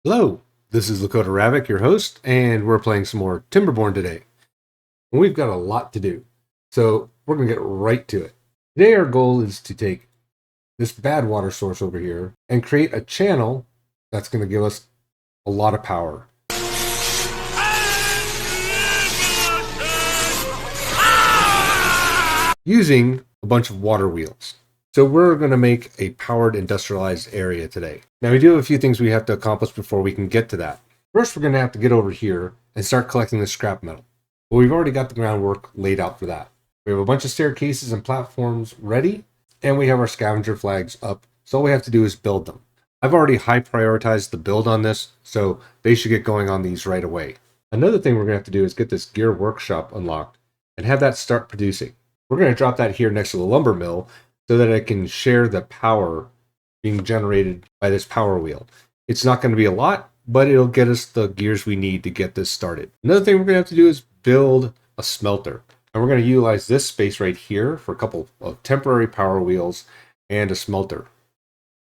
Hello, this is Lakota Ravoc, your host, and we're playing some more TIMBERBORN today. And we've got a lot to do, so we're going to get right to it. Today our goal is to take this bad water source over here and create a channel that's going to give us a lot of power. Using a bunch of water wheels. So we're going to make a powered industrialized area today. Now we do have a few things we have to accomplish before we can get to that. First, we're going to have to get over here and start collecting the scrap metal. Well, we've already got the groundwork laid out for that. We have a bunch of staircases and platforms ready, and we have our scavenger flags up. So all we have to do is build them. I've already high prioritized the build on this, so they should get going on these right away. Another thing we're going to have to do is get this gear workshop unlocked and have that start producing. We're going to drop that here next to the lumber mill so that it can share the power being generated by this power wheel. It's not going to be a lot, but it'll get us the gears we need to get this started. Another thing we're going to have to do is build a smelter. And we're going to utilize this space right here for a couple of temporary power wheels and a smelter,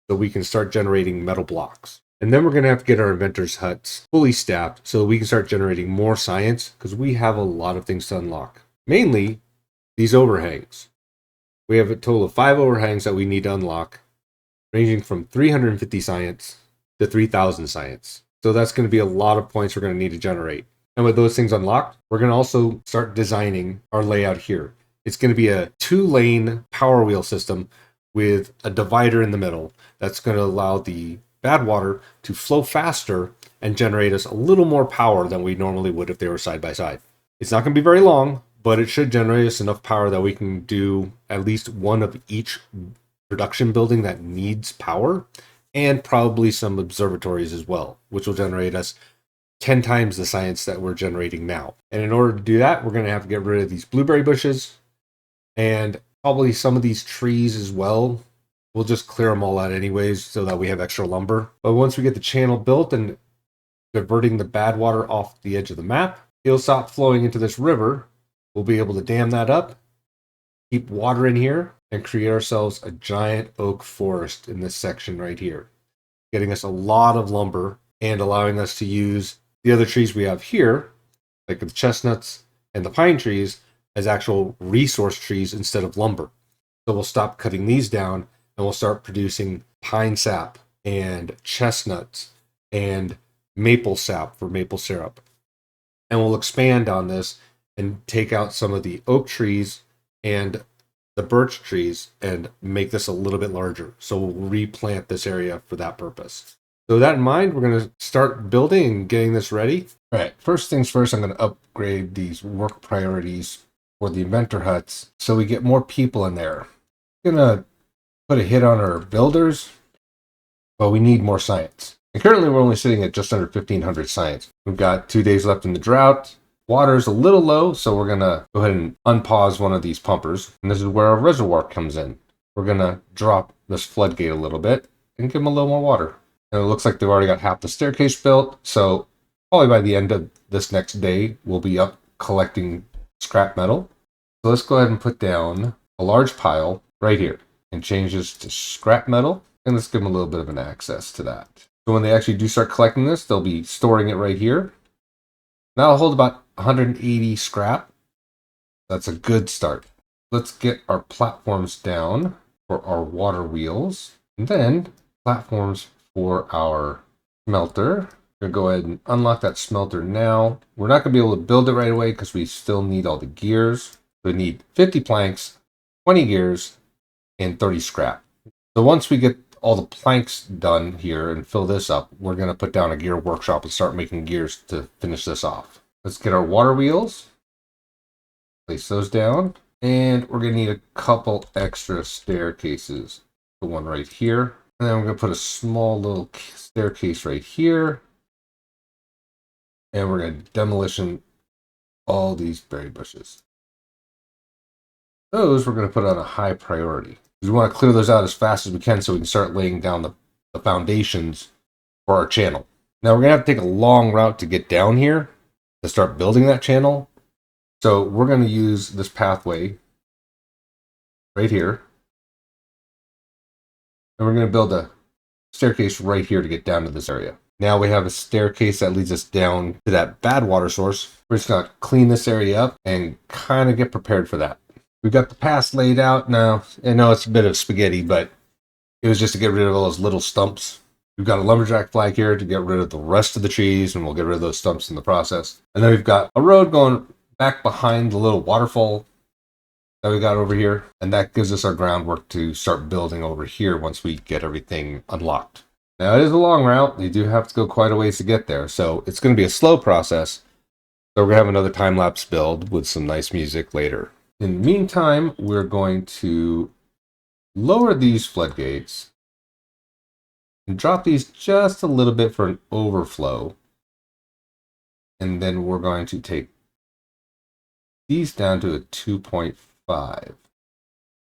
so we can start generating metal blocks. And then we're going to have to get our inventors' huts fully staffed so we can start generating more science, because we have a lot of things to unlock. Mainly these overhangs. We have a total of 5 overhangs that we need to unlock, ranging from 350 science to 3,000 science. So that's going to be a lot of points we're going to need to generate. And with those things unlocked, we're going to also start designing our layout here. It's going to be a 2-lane power wheel system with a divider in the middle that's going to allow the bad water to flow faster and generate us a little more power than we normally would if they were side by side. It's not going to be very long, but it should generate us enough power that we can do at least one of each production building that needs power, and probably some observatories as well, which will generate us 10 times the science that we're generating now. And in order to do that, we're going to have to get rid of these blueberry bushes and probably some of these trees as well. We'll just clear them all out anyways so that we have extra lumber. But once we get the channel built and diverting the bad water off the edge of the map, it'll stop flowing into this river. We'll be able to dam that up, keep water in here, and create ourselves a giant oak forest in this section right here, getting us a lot of lumber and allowing us to use the other trees we have here, like the chestnuts and the pine trees, as actual resource trees instead of lumber. So we'll stop cutting these down and we'll start producing pine sap and chestnuts and maple sap for maple syrup. And we'll expand on this and take out some of the oak trees and the birch trees and make this a little bit larger. So we'll replant this area for that purpose. So with that in mind, we're going to start building and getting this ready. All right, first things first, I'm going to upgrade these work priorities for the inventor huts so we get more people in there. I'm going to put a hit on our builders, but we need more science. And currently we're only sitting at just under 1,500 science. We've got 2 days left in the drought. Water's a little low, so we're going to go ahead and unpause one of these pumpers. And this is where our reservoir comes in. We're going to drop this floodgate a little bit and give them a little more water. And it looks like they've already got half the staircase built, so probably by the end of this next day, we'll be up collecting scrap metal. So let's go ahead and put down a large pile right here and change this to scrap metal. And let's give them a little bit of an access to that. So when they actually do start collecting this, they'll be storing it right here. That'll hold about 180 scrap. That's a good start. Let's get our platforms down for our water wheels, and then platforms for our smelter. I'm going to go ahead and unlock that smelter now. We're not going to be able to build it right away because we still need all the gears. We need 50 planks, 20 gears, and 30 scrap. So once we get all the planks done here and fill this up, we're going to put down a gear workshop and start making gears to finish this off. Let's get our water wheels, place those down, and we're going to need a couple extra staircases. The one right here, and then we're going to put a small little staircase right here, and we're going to demolition all these berry bushes. Those we're going to put on a high priority. We want to clear those out as fast as we can so we can start laying down the foundations for our channel. Now we're going to have to take a long route to get down here to start building that channel. So we're going to use this pathway right here. And we're going to build a staircase right here to get down to this area. Now we have a staircase that leads us down to that bad water source. We're just going to clean this area up and kind of get prepared for that. We've got the path laid out now. I know it's a bit of spaghetti, but it was just to get rid of all those little stumps. We've got a lumberjack flag here to get rid of the rest of the trees, and we'll get rid of those stumps in the process. And then we've got a road going back behind the little waterfall that we got over here, and that gives us our groundwork to start building over here once we get everything unlocked. Now, it is a long route. You do have to go quite a ways to get there, so it's going to be a slow process. So we're going to have another time-lapse build with some nice music later. In the meantime, we're going to lower these floodgates and drop these just a little bit for an overflow. And then we're going to take these down to a 2.5.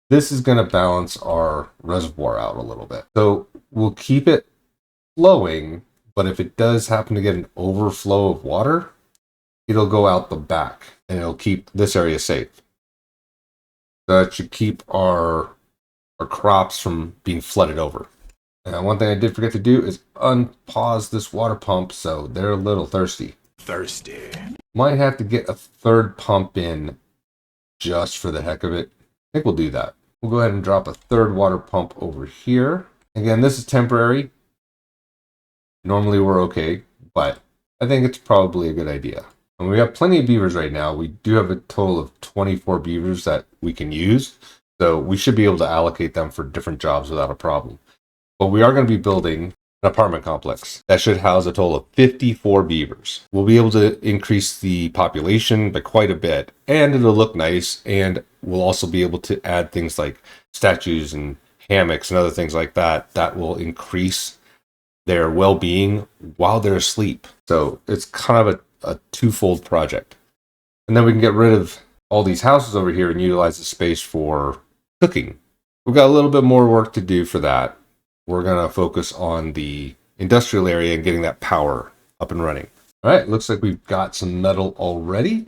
This is going to balance our reservoir out a little bit. So we'll keep it flowing, but if it does happen to get an overflow of water, it'll go out the back and it'll keep this area safe. That should keep our crops from being flooded over. And one thing I did forget to do is unpause this water pump, so they're a little thirsty. Might have to get a third pump in just for the heck of it. I think we'll do that. We'll go ahead and drop a third water pump over here. Again, this is temporary. Normally we're okay, but I think it's probably a good idea. And we have plenty of beavers right now. We do have a total of 24 beavers that we can use. So we should be able to allocate them for different jobs without a problem. But we are going to be building an apartment complex that should house a total of 54 beavers. We'll be able to increase the population by quite a bit, and it'll look nice. And we'll also be able to add things like statues and hammocks and other things like that that will increase their well-being while they're asleep. So it's kind of a twofold project. And then we can get rid of all these houses over here and utilize the space for cooking. We've got a little bit more work to do for that. We're going to focus on the industrial area and getting that power up and running. All right, looks like we've got some metal already.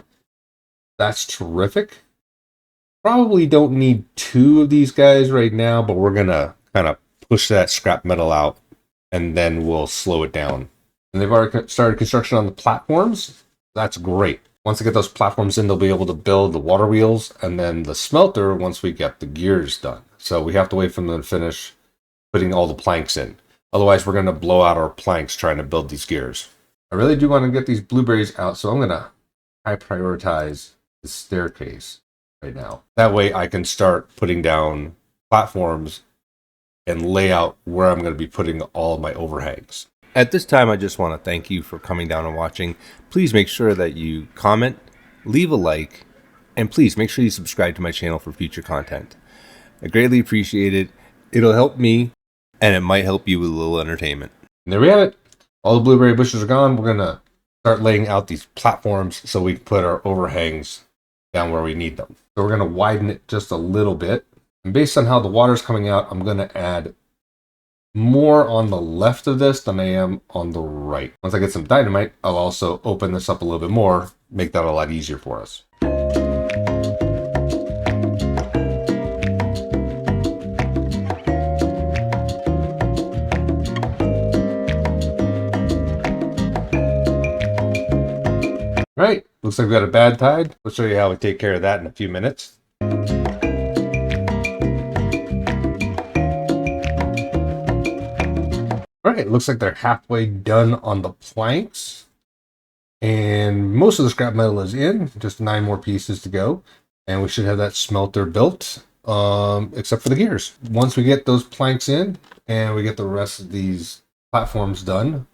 That's terrific. Probably don't need 2 of these guys right now, but we're going to kind of push that scrap metal out and then we'll slow it down. And they've already started construction on the platforms. That's great. Once they get those platforms in, they'll be able to build the water wheels and then the smelter once we get the gears done. So we have to wait for them to finish putting all the planks in. Otherwise, we're going to blow out our planks trying to build these gears. I really do want to get these blueberries out, so I'm going to high prioritize the staircase right now. That way I can start putting down platforms and lay out where I'm going to be putting all of my overhangs. At this time, I just want to thank you for coming down and watching. Please make sure that you comment, leave a like, and please make sure you subscribe to my channel for future content. I greatly appreciate it. It'll help me, and it might help you with a little entertainment. And there we have it. All the blueberry bushes are gone. We're going to start laying out these platforms so we can put our overhangs down where we need them. So we're going to widen it just a little bit. And based on how the water's coming out, I'm going to add more on the left of this than I am on the right. Once I get some dynamite, I'll also open this up a little bit more, make that a lot easier for us. All right, looks like we got a bad tide. We'll show you how we take care of that in a few minutes. All right, looks like they're halfway done on the planks. And most of the scrap metal is in, just 9 more pieces to go. And we should have that smelter built, except for the gears. Once we get those planks in and we get the rest of these platforms done,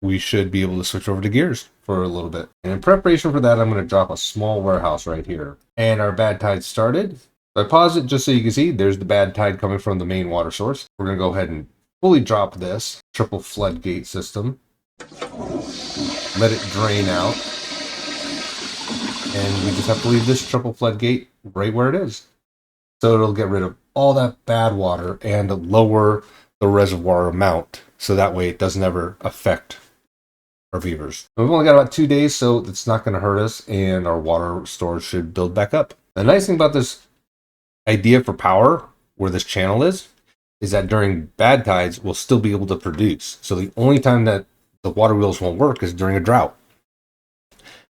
we should be able to switch over to gears for a little bit. And in preparation for that, I'm going to drop a small warehouse right here. And our bad tide started. So I pause it just so you can see there's the bad tide coming from the main water source. We're going to go ahead and fully drop this triple floodgate system. Let it drain out. And we just have to leave this triple floodgate right where it is. So it'll get rid of all that bad water and lower the reservoir amount. So that way it doesn't ever affect our beavers. We've only got about 2 days, so it's not going to hurt us, and our water storage should build back up. The nice thing about this idea for power, where this channel is that during bad tides, we'll still be able to produce. So the only time that the water wheels won't work is during a drought.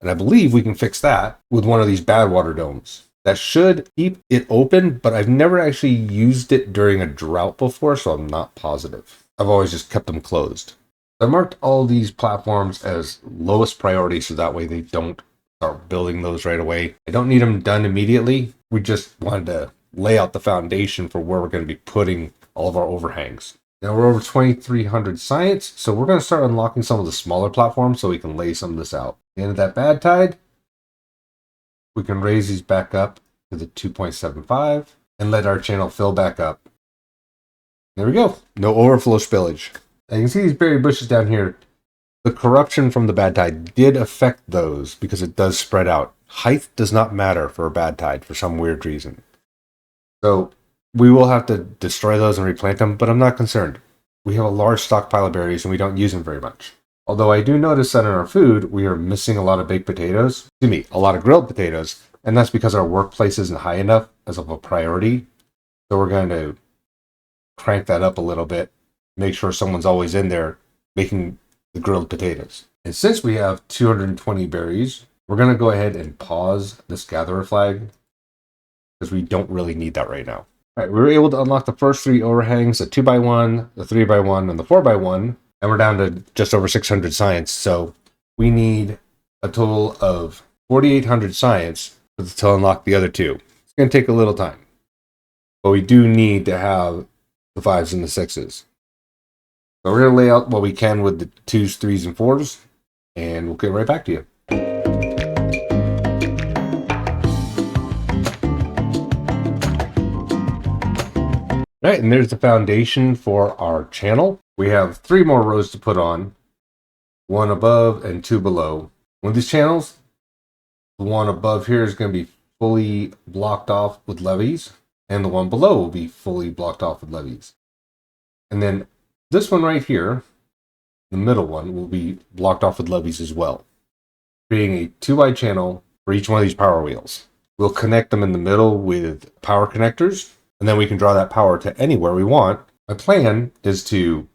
And I believe we can fix that with one of these bad water domes. That should keep it open, but I've never actually used it during a drought before, so I'm not positive. I've always just kept them closed. I marked all these platforms as lowest priority, so that way they don't start building those right away. I don't need them done immediately. We just wanted to lay out the foundation for where we're going to be putting all of our overhangs. Now we're over 2,300 science, so we're going to start unlocking some of the smaller platforms so we can lay some of this out. At the end of that bad tide, we can raise these back up to the 2.75 and let our channel fill back up. There we go. No overflow spillage. And you can see these berry bushes down here. The corruption from the bad tide did affect those because it does spread out. Height does not matter for a bad tide for some weird reason. So we will have to destroy those and replant them, but I'm not concerned. We have a large stockpile of berries and we don't use them very much. Although I do notice that in our food, we are missing a lot of baked potatoes. A lot of grilled potatoes. And that's because our workplace isn't high enough as of a priority. So we're going to crank that up a little bit. Make sure someone's always in there making the grilled potatoes. And since we have 220 berries, we're going to go ahead and pause this gatherer flag because we don't really need that right now. All right, we were able to unlock the first 3 overhangs, the 2x1, the 3x1, and the 4x1. And we're down to just over 600 science. So we need a total of 4,800 science to unlock the other 2. It's going to take a little time. But we do need to have the 5s and the 6s. So we're going to lay out what we can with the 2s, 3s, and 4s. And we'll get right back to you. All right, and there's the foundation for our channel. We have 3 more rows to put on, 1 above and 2 below. With these channels, the one above here is going to be fully blocked off with levees, and the one below will be fully blocked off with levees. And then this one right here, the middle one, will be blocked off with levees as well, creating a 2-wide channel for each one of these power wheels. We'll connect them in the middle with power connectors, and then we can draw that power to anywhere we want. My plan is to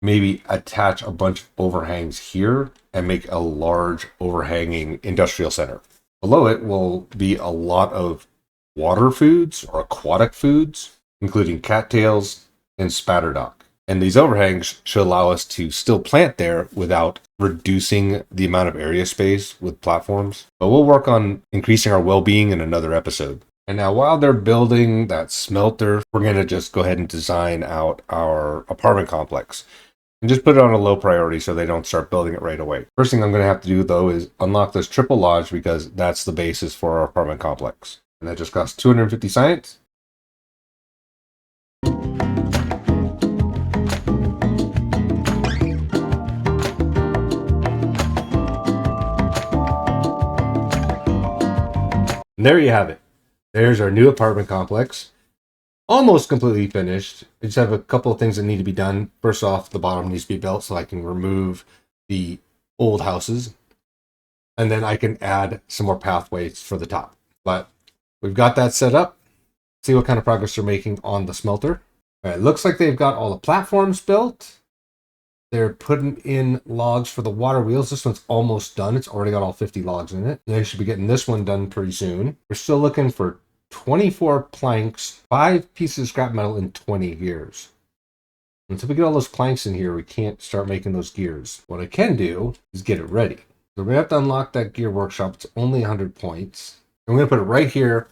maybe attach a bunch of overhangs here and make a large overhanging industrial center. Below it will be a lot of water foods or aquatic foods, including cattails and spatterdock. And these overhangs should allow us to still plant there without reducing the amount of area space with platforms. But we'll work on increasing our well-being in another episode. And now while they're building that smelter, we're going to just go ahead and design out our apartment complex. And just put it on a low priority so they don't start building it right away. First thing I'm going to have to do, though, is unlock this triple lodge because that's the basis for our apartment complex. And that just costs 250 science. And there you have it. There's our new apartment complex. Almost completely finished. I just have a couple of things that need to be done. First off, the bottom needs to be built so I can remove the old houses. And then I can add some more pathways for the top. But we've got that set up. See what kind of progress they're making on the smelter. All right, looks like they've got all the platforms built. They're putting in logs for the water wheels. This one's almost done. It's already got all 50 logs in it. They should be getting this one done pretty soon. We're still looking for 24 planks, 5 pieces of scrap metal in 20 gears. Until we get all those planks in here, we can't start making those gears. What I can do is get it ready. So we're going to have to unlock that gear workshop. It's only 100 points. I'm going to put it right here,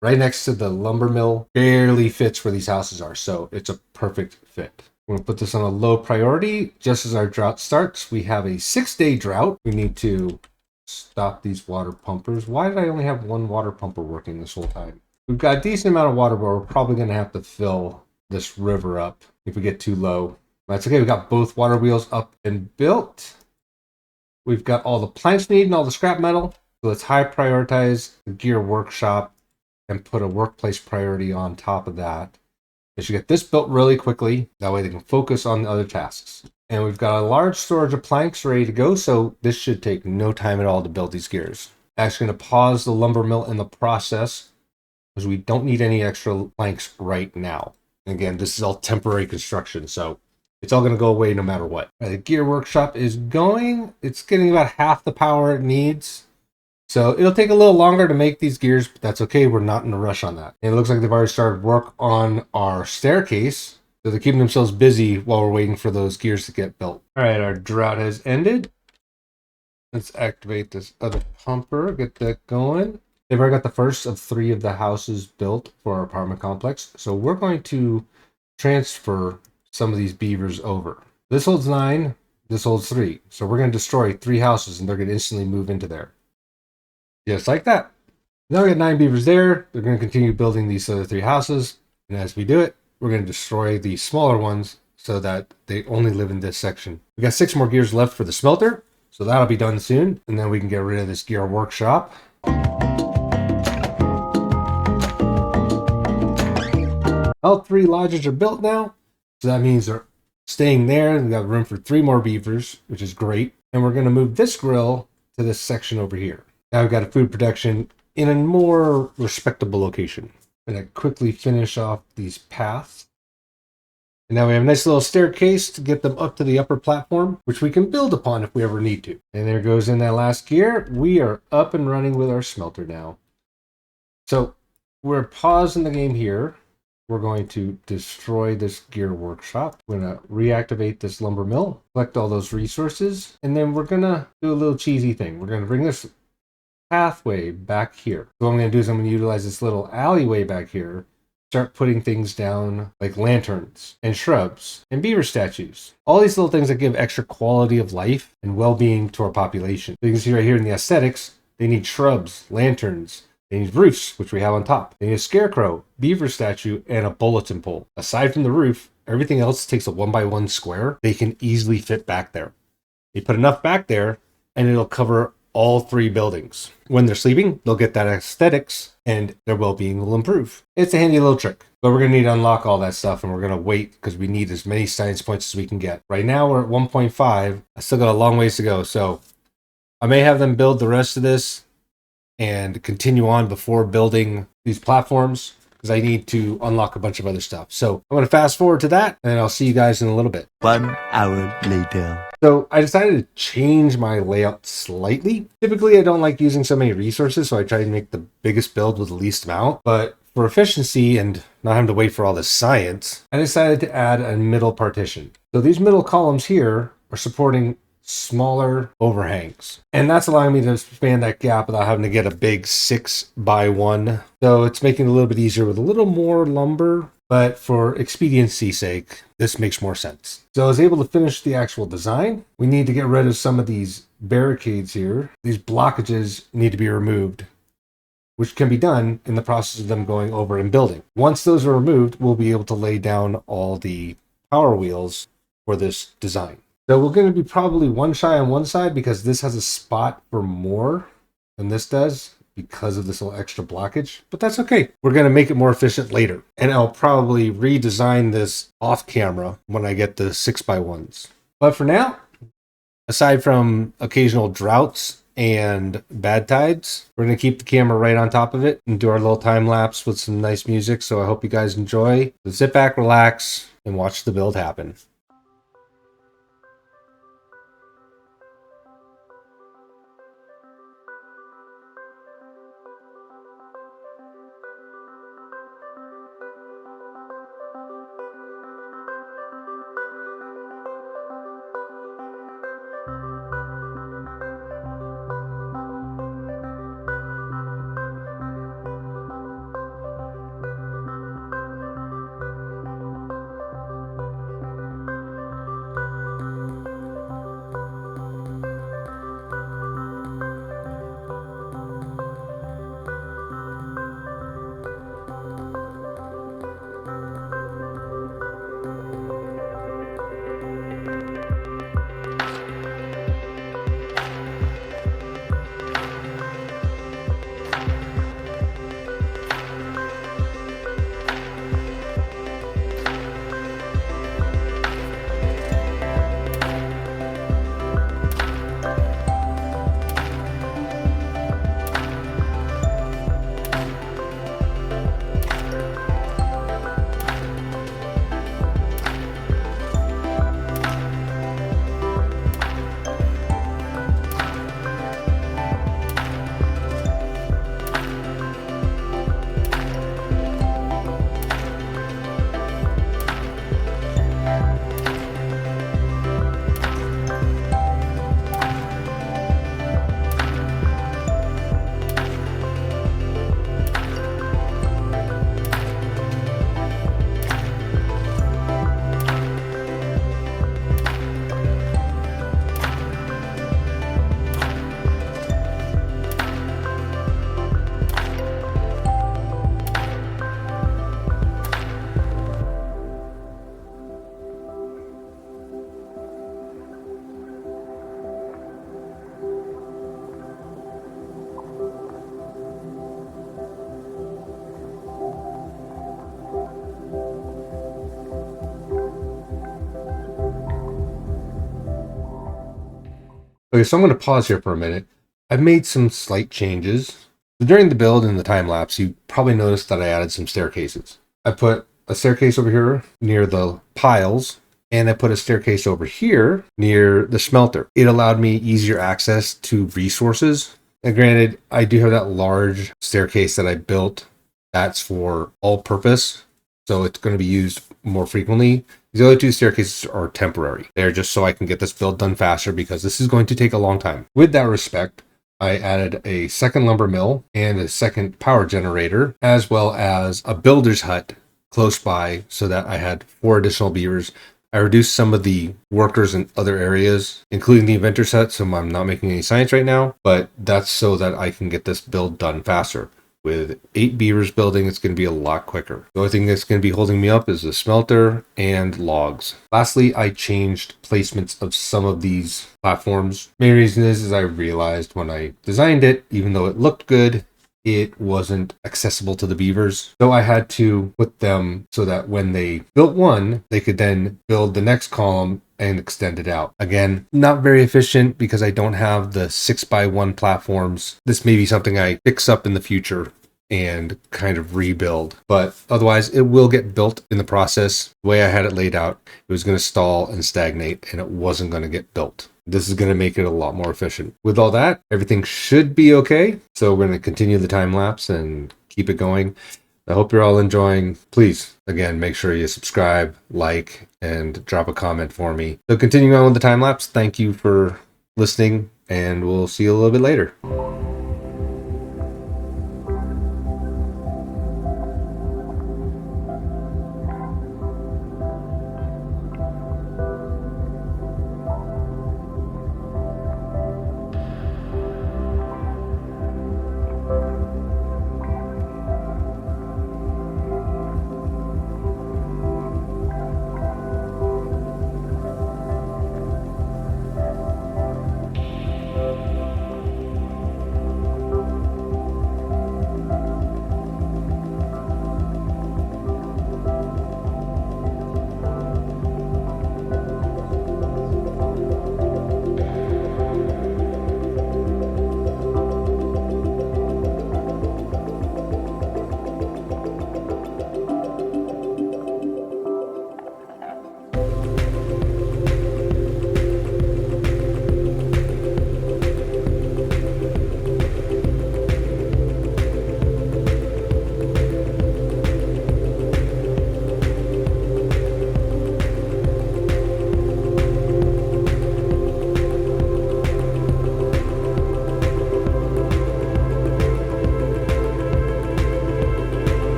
right next to the lumber mill. Barely fits where these houses are, so it's a perfect fit. We're going to put this on a low priority. Just as our drought starts, we have a 6-day drought. We need to stop these water pumpers. Why did I only have 1 water pumper working this whole time? We've got a decent amount of water, but we're probably going to have to fill this river up if we get too low. That's okay. We've got both water wheels up and built. We've got all the planks we need and all the scrap metal. So let's high prioritize the gear workshop and put a workplace priority on top of that. They should get this built really quickly. That way they can focus on the other tasks. And we've got a large storage of planks ready to go, so this should take no time at all to build these gears. Actually going to pause the lumber mill in the process because we don't need any extra planks right now. And again, this is all temporary construction, so It's all going to go away no matter what. The gear workshop is going. It's getting about half the power it needs. So it'll take a little longer to make these gears, but that's okay. We're not in a rush on that. And it looks like they've already started work on our staircase. So they're keeping themselves busy while we're waiting for those gears to get built. All right, our drought has ended. Let's activate this other pumper, get that going. They've already got the first of 3 of the houses built for our apartment complex. So we're going to transfer some of these beavers over. This holds 9, this holds 3. So we're going to destroy 3 houses and they're going to instantly move into there. Just like that. Now we got 9 beavers there. They're going to continue building these other 3 houses. And as we do it, we're going to destroy the smaller ones so that they only live in this section. We got 6 more gears left for the smelter. So that'll be done soon. And then we can get rid of this gear workshop. All 3 lodges are built now. So that means they're staying there. We got room for 3 more beavers, which is great. And we're going to move this grill to this section over here. Now we've got a food production in a more respectable location. I'm going to quickly finish off these paths. And now we have a nice little staircase to get them up to the upper platform, which we can build upon if we ever need to. And there goes in that last gear. We are up and running with our smelter now. So we're pausing the game here. We're going to destroy this gear workshop. We're going to reactivate this lumber mill, collect all those resources, and then we're going to do a little cheesy thing. We're going to bring this pathway back here. So what I'm going to do is I'm going to utilize this little alleyway back here, start putting things down like lanterns and shrubs and beaver statues. All these little things that give extra quality of life and well-being to our population. So you can see right here in the aesthetics, they need shrubs, lanterns, they need roofs, which we have on top. They need a scarecrow, beaver statue, and a bulletin pole. Aside from the roof, everything else takes a 1x1 square. They can easily fit back there. You put enough back there and it'll cover all 3 buildings. When they're sleeping, they'll get that aesthetics and their well-being will improve. It's a handy little trick, but we're going to need to unlock all that stuff and we're going to wait because we need as many science points as we can get. Right now we're at 1.5. I still got a long ways to go. So I may have them build the rest of this and continue on before building these platforms because I need to unlock a bunch of other stuff. So I'm going to fast forward to that and I'll see you guys in a little bit. 1 hour later. So I decided to change my layout slightly. Typically, I don't like using so many resources, so I try to make the biggest build with the least amount. But for efficiency and not having to wait for all this science, I decided to add a middle partition. So these middle columns here are supporting smaller overhangs. And that's allowing me to expand that gap without having to get a big 6x1. So it's making it a little bit easier with a little more lumber. But for expediency's sake, this makes more sense. So I was able to finish the actual design. We need to get rid of some of these barricades here. These blockages need to be removed, which can be done in the process of them going over and building. Once those are removed, we'll be able to lay down all the power wheels for this design. So we're going to be probably 1 shy on one side because this has a spot for more than this does, because of this little extra blockage, but that's okay. We're going to make it more efficient later. And I'll probably redesign this off camera when I get the 6x1s. But for now, aside from occasional droughts and bad tides, we're going to keep the camera right on top of it and do our little time lapse with some nice music. So I hope you guys enjoy. So sit back, relax, and watch the build happen. Okay, so I'm going to pause here for a minute. I've made some slight changes. During the build and the time lapse, you probably noticed that I added some staircases. I put a staircase over here near the piles, and I put a staircase over here near the smelter. It allowed me easier access to resources. And granted, I do have that large staircase that I built that's for all purpose, so it's going to be used more frequently. The other two staircases are temporary. They're just so I can get this build done faster because this is going to take a long time. With that respect, I added a second lumber mill and a second power generator, as well as a builder's hut close by so that I had 4 additional beavers. I reduced some of the workers in other areas, including the inventor's hut, so I'm not making any science right now, but that's so that I can get this build done faster. With 8 beavers building, it's going to be a lot quicker. The only thing that's going to be holding me up is the smelter and logs. Lastly, I changed placements of some of these platforms. Main reason is I realized when I designed it, even though it looked good, it wasn't accessible to the beavers. So I had to put them so that when they built one, they could then build the next column and extend it out. Again, not very efficient because I don't have the 6x1 platforms. This may be something I fix up in the future and kind of rebuild, but otherwise it will get built in the process. The way I had it laid out, it was going to stall and stagnate and it wasn't going to get built. This is going to make it a lot more efficient. With all that, everything should be okay. So we're going to continue the time lapse and keep it going. I hope you're all enjoying. Please, again, make sure you subscribe, like, and drop a comment for me. So continuing on with the time lapse, thank you for listening, and we'll see you a little bit later.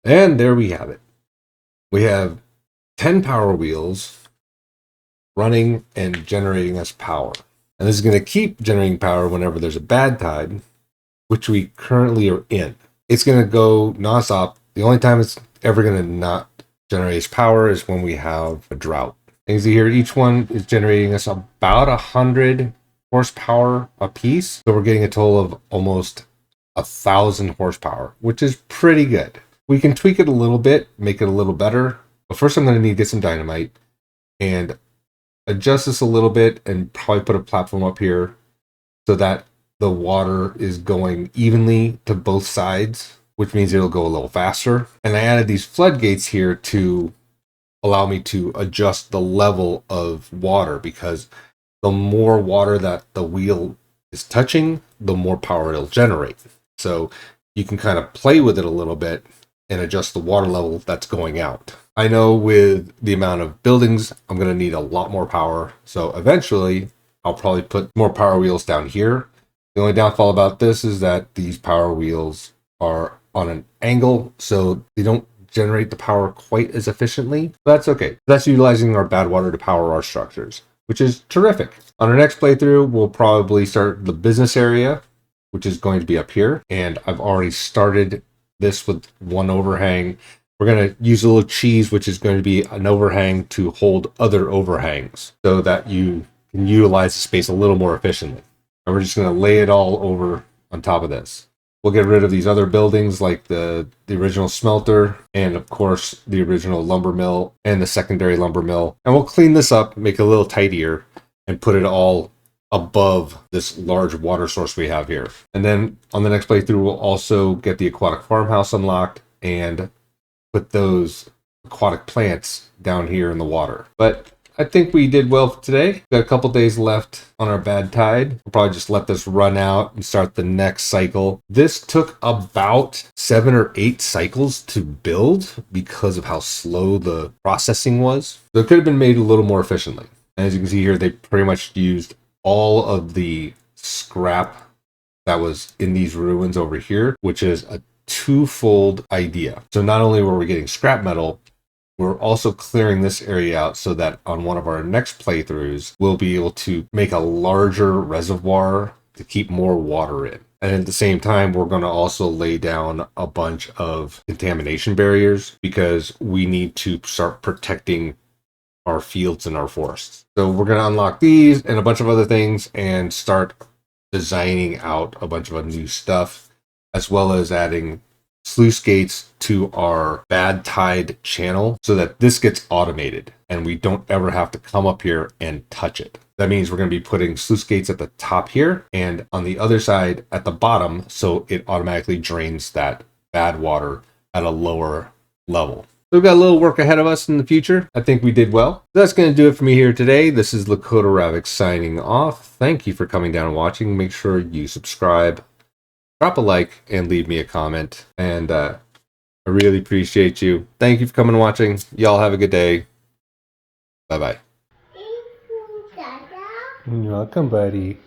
And there we have it. We have 10 power wheels running and generating us power. And this is going to keep generating power whenever there's a bad tide, which we currently are in. It's going to go nonstop. The only time it's ever going to not generate power is when we have a drought. And you see here, each one is generating us about 100 horsepower a piece. So we're getting a total of almost 1,000 horsepower, which is pretty good. We can tweak it a little bit, make it a little better. But first I'm going to need to get some dynamite and adjust this a little bit and probably put a platform up here so that the water is going evenly to both sides, which means it'll go a little faster. And I added these floodgates here to allow me to adjust the level of water, because the more water that the wheel is touching, the more power it'll generate. So you can kind of play with it a little bit and adjust the water level that's going out. I know with the amount of buildings, I'm going to need a lot more power. So eventually, I'll probably put more power wheels down here. The only downfall about this is that these power wheels are on an angle, so they don't generate the power quite as efficiently. But that's okay. That's utilizing our bad water to power our structures, which is terrific. On our next playthrough, we'll probably start the business area, which is going to be up here. And I've already started this with one overhang. We're going to use a little cheese, which is going to be an overhang to hold other overhangs so that you can utilize the space a little more efficiently. And we're just going to lay it all over on top of this. We'll get rid of these other buildings like the original smelter and, of course, the original lumber mill and the secondary lumber mill. And we'll clean this up, make it a little tidier, and put it all above this large water source we have here. And then on the next playthrough, we'll also get the aquatic farmhouse unlocked and put those aquatic plants down here in the water. But I think we did well for today. Got a couple days left on our bad tide. We'll probably just let this run out and start the next cycle. This took about 7 or 8 cycles to build because of how slow the processing was. So it could have been made a little more efficiently. And as you can see here, they pretty much used all of the scrap that was in these ruins over here, which is a twofold idea. So not only were we getting scrap metal, we're also clearing this area out so that on one of our next playthroughs, we'll be able to make a larger reservoir to keep more water in. And at the same time, we're going to also lay down a bunch of contamination barriers because we need to start protecting our fields and our forests. So we're going to unlock these and a bunch of other things and start designing out a bunch of new stuff, as well as adding sluice gates to our bad tide channel so that this gets automated and we don't ever have to come up here and touch it. That means we're going to be putting sluice gates at the top here and on the other side at the bottom, so it automatically drains that bad water at a lower level. So we've got a little work ahead of us in the future. I think we did well. That's going to do it for me here today. This is Lakota Ravoc signing off. Thank you for coming down and watching. Make sure you subscribe, drop a like, and leave me a comment. And I really appreciate you. Thank you for coming and watching. Y'all have a good day. Bye-bye. You're welcome, buddy.